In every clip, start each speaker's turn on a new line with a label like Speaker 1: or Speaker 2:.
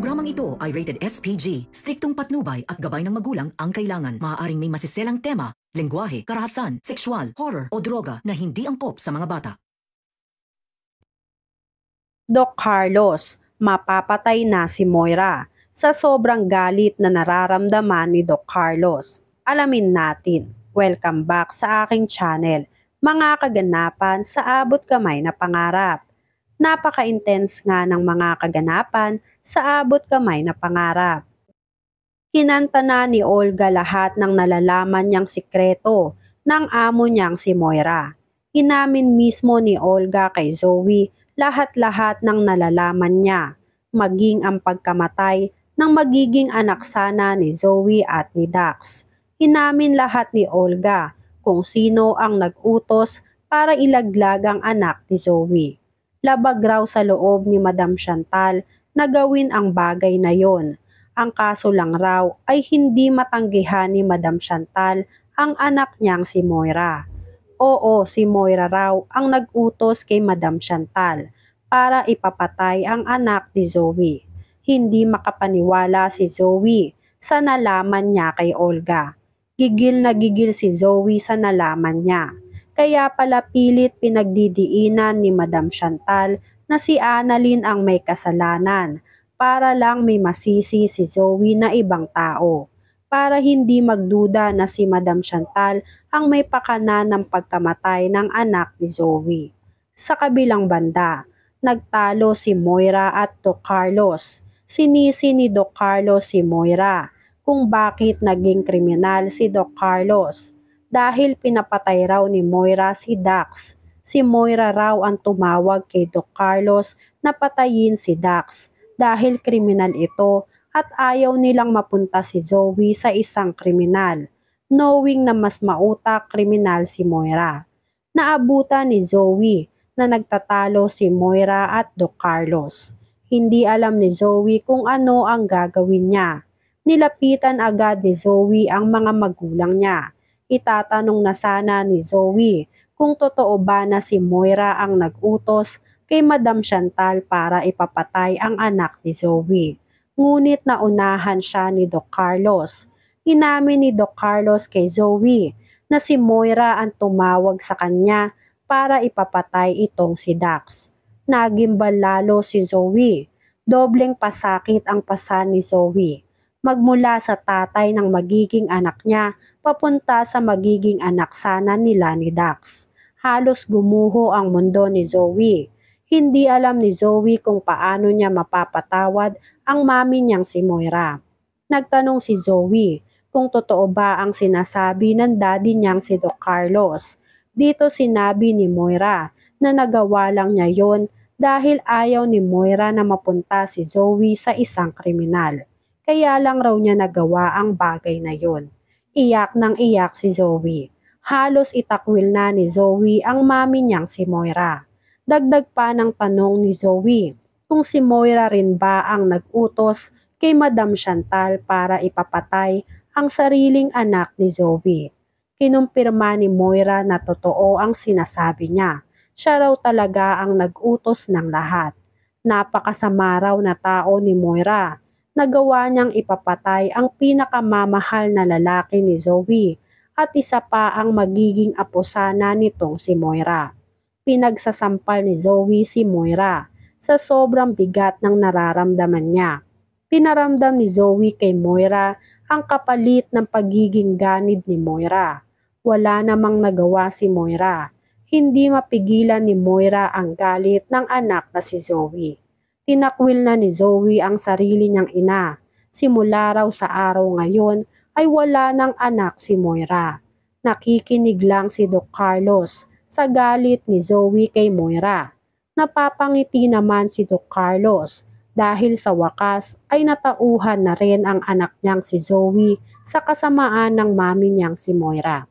Speaker 1: Programang ito ay rated SPG. Striktong patnubay at gabay ng magulang ang kailangan. Maaaring may masiselang tema, lengguwahe, karahasan, sexual, horror o droga na hindi angkop sa mga bata.
Speaker 2: Doc Carlos, mapapatay na si Moira sa sobrang galit na nararamdaman ni Doc Carlos. Alamin natin. Welcome back sa aking channel. Mga kaganapan sa abot kamay na pangarap. Napaka-intense nga ng mga kaganapan sa abot kamay na pangarap. Kinanta na ni Olga lahat ng nalalaman niyang sikreto ng amo niyang si Moira. Inamin mismo ni Olga kay Zoe lahat-lahat ng nalalaman niya, maging ang pagkamatay ng magiging anak sana ni Zoe at ni Dax. Inamin lahat ni Olga kung sino ang nag-utos para ilaglag ang anak ni Zoe. Labag raw sa loob ni Madam Chantal na gawin ang bagay na yon. Ang kaso lang raw ay hindi matanggihan ni Madam Chantal ang anak niyang si Moira. Oo, si Moira raw ang nag-utos kay Madam Chantal para ipapatay ang anak ni Zoe. Hindi makapaniwala si Zoe sa nalaman niya kay Olga. Gigil na gigil si Zoe sa nalaman niya. Kaya pala pilit pinagdidiinan ni Madam Chantal na si Annalyn ang may kasalanan para lang may masisi si Zoe na ibang tao. Para hindi magduda na si Madam Chantal ang may pakana ng pagkamatay ng anak ni Zoe. Sa kabilang banda, nagtalo si Moira at Doc Carlos. Sinisi ni Doc Carlos si Moira kung bakit naging kriminal si Doc Carlos. Dahil pinapatay raw ni Moira si Dax. Si Moira raw ang tumawag kay Doc Carlos na patayin si Dax dahil kriminal ito at ayaw nilang mapunta si Zoe sa isang kriminal, knowing na mas mautak kriminal si Moira. Naabutan ni Zoe na nagtatalo si Moira at Doc Carlos. Hindi alam ni Zoe kung ano ang gagawin niya. Nilapitan agad ni Zoe ang mga magulang niya. Itatanong na sana ni Zoe kung totoo ba na si Moira ang nag-utos kay Madam Chantal para ipapatay ang anak ni Zoe. Ngunit naunahan siya ni Doc Carlos. Inamin ni Doc Carlos kay Zoe na si Moira ang tumawag sa kanya para ipapatay itong si Dax. Nagimbal lalo si Zoe. Dobleng pasakit ang pasa ni Zoe. Magmula sa tatay ng magiging anak niya papunta sa magiging anak sana nila ni Dax. Halos gumuho ang mundo ni Zoe. Hindi alam ni Zoe kung paano niya mapapatawad ang mami niyang si Moira. Nagtanong si Zoe kung totoo ba ang sinasabi ng daddy niyang si Doc Carlos. Dito sinabi ni Moira na nagawa lang niya yon dahil ayaw ni Moira na mapunta si Zoe sa isang kriminal. Kaya lang raw niya nagawa ang bagay na yon. Iyak nang iyak si Zoe. Halos itakwil na ni Zoe ang mami niyang si Moira. Dagdag pa ng tanong ni Zoe kung si Moira rin ba ang nag-utos kay Madam Chantal para ipapatay ang sariling anak ni Zoe. Kinumpirma ni Moira na totoo ang sinasabi niya. Siya raw talaga ang nag-utos ng lahat. Napakasama raw na tao ni Moira. Nagawa niyang ipapatay ang pinakamamahal na lalaki ni Zoe at isa pa ang magiging apo sana nitong si Moira. Pinagsasampal ni Zoe si Moira sa sobrang bigat ng nararamdaman niya. Pinaramdam ni Zoe kay Moira ang kapalit ng pagiging ganid ni Moira. Wala namang nagawa si Moira. Hindi mapigilan ni Moira ang galit ng anak na si Zoe. Tinakwil na ni Zoe ang sarili niyang ina. Simula raw sa araw ngayon ay wala ng anak si Moira. Nakikinig lang si Doc Carlos sa galit ni Zoe kay Moira. Napapangiti naman si Doc Carlos dahil sa wakas ay natauhan na rin ang anak niyang si Zoe sa kasamaan ng mami niyang si Moira.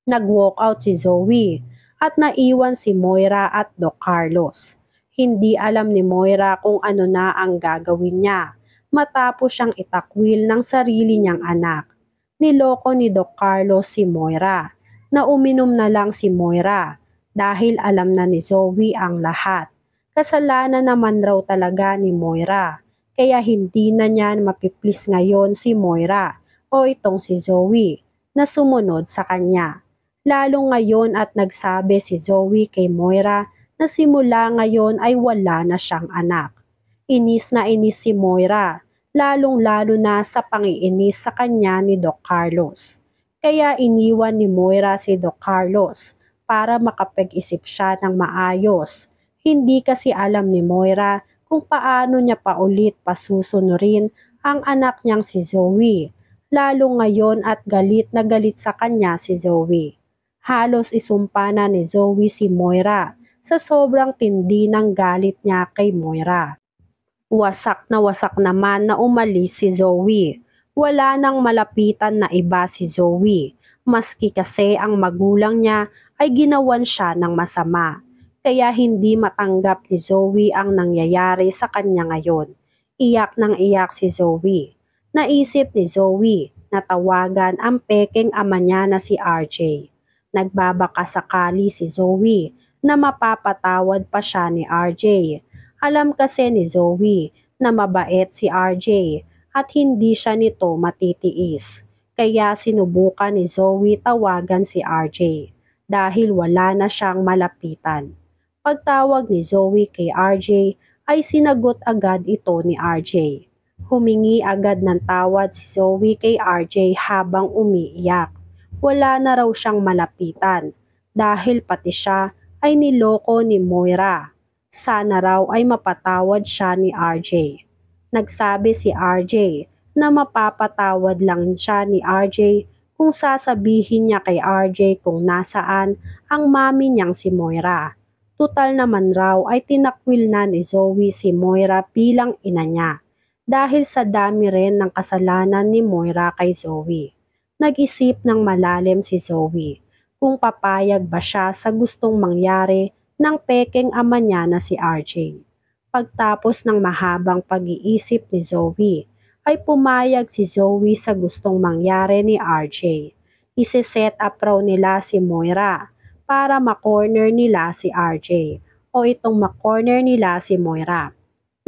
Speaker 2: Nag-walk out si Zoe at naiwan si Moira at Doc Carlos. Hindi alam ni Moira kung ano na ang gagawin niya matapos siyang itakwil ng sarili niyang anak. Niloko ni Doc Carlos si Moira na uminom na lang si Moira dahil alam na ni Zoe ang lahat. Kasalanan naman raw talaga ni Moira kaya hindi na niya mapiplis ngayon si Moira o itong si Zoe na sumunod sa kanya. Lalo ngayon at nagsabi si Zoe kay Moira na simula ngayon ay wala na siyang anak. Inis na inis si Moira, lalong-lalo na sa pangiinis sa kanya ni Doc Carlos. Kaya iniwan ni Moira si Doc Carlos para makapag-isip siya ng maayos. Hindi kasi alam ni Moira kung paano niya paulit pasusunurin ang anak niyang si Zoe, lalo ngayon at galit na galit sa kanya si Zoe. Halos isumpa na ni Zoe si Moira sa sobrang tindi ng galit niya kay Moira. Wasak naman na umalis si Zoe. Wala nang malapitan na iba si Zoe, maski kasi ang magulang niya ay ginawan siya ng masama. Kaya hindi matanggap ni Zoe ang nangyayari sa kanya ngayon. Iyak nang iyak si Zoe. Naisip ni Zoe na tawagan ang pekeng ama niya na si RJ. Nagbabaka sakali si Zoe na mapapatawad pa siya ni RJ. Alam kasi ni Zoe na mabait si RJ at hindi siya nito matitiis. Kaya sinubukan ni Zoe tawagan si RJ dahil wala na siyang malapitan. Pagtawag ni Zoe kay RJ ay sinagot agad ito ni RJ. Humingi agad ng tawad si Zoe kay RJ habang umiiyak. Wala na raw siyang malapitan dahil pati siya ay niloko ni Moira. Sana raw ay mapatawad siya ni RJ. Nagsabi si RJ na mapapatawad lang siya ni RJ kung sasabihin niya kay RJ kung nasaan ang mami niyang si Moira. Tutal naman raw ay tinakwil na ni Zoe si Moira bilang ina niya dahil sa dami rin ng kasalanan ni Moira kay Zoe. Nag-isip ng malalim si Zoe kung papayag ba siya sa gustong mangyari ng pekeng ama niya na si RJ. Pagtapos ng mahabang pag-iisip ni Zoe, ay pumayag si Zoe sa gustong mangyari ni RJ. Ise-set up raw nila si Moira para makorner nila si RJ o itong makorner nila si Moira.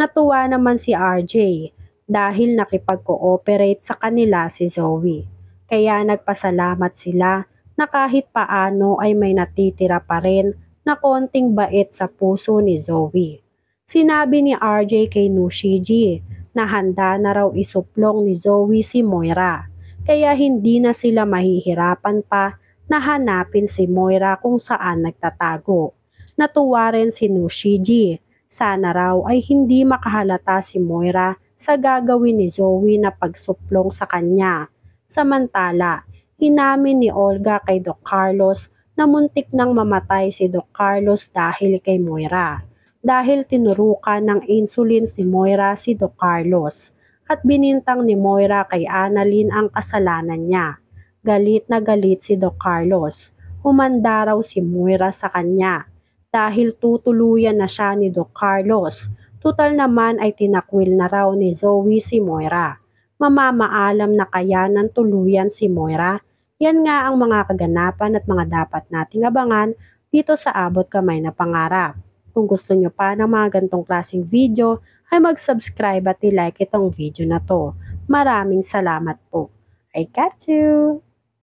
Speaker 2: Natuwa naman si RJ dahil nakipag-cooperate sa kanila si Zoe. Kaya nagpasalamat sila na kahit paano ay may natitira pa rin na konting bait sa puso ni Zoe. Sinabi ni RJ kay Nushiji na handa na raw isuplong ni Zoe si Moira, kaya hindi na sila mahihirapan pa na hanapin si Moira kung saan nagtatago. Natuwa rin si Nushiji, sana raw ay hindi makahalata si Moira sa gagawin ni Zoe na pagsuplong sa kanya. Samantala, inamin ni Olga kay Doc Carlos na muntik nang mamatay si Doc Carlos dahil kay Moira. Dahil tinurukan ng insulin si Moira si Doc Carlos at binintang ni Moira kay Annalyn ang kasalanan niya. Galit na galit si Doc Carlos. Humanda raw si Moira sa kanya dahil tutuluyan na siya ni Doc Carlos. Tutal naman ay tinakwil na raw ni Zoe si Moira. Mamamaalam na kaya ng tuluyan si Moira? Yan nga ang mga kaganapan at mga dapat nating abangan dito sa Abot Kamay na Pangarap. Kung gusto nyo pa ng mga gantong klaseng video, ay mag-subscribe at i-like itong video na to. Maraming salamat po. I got you!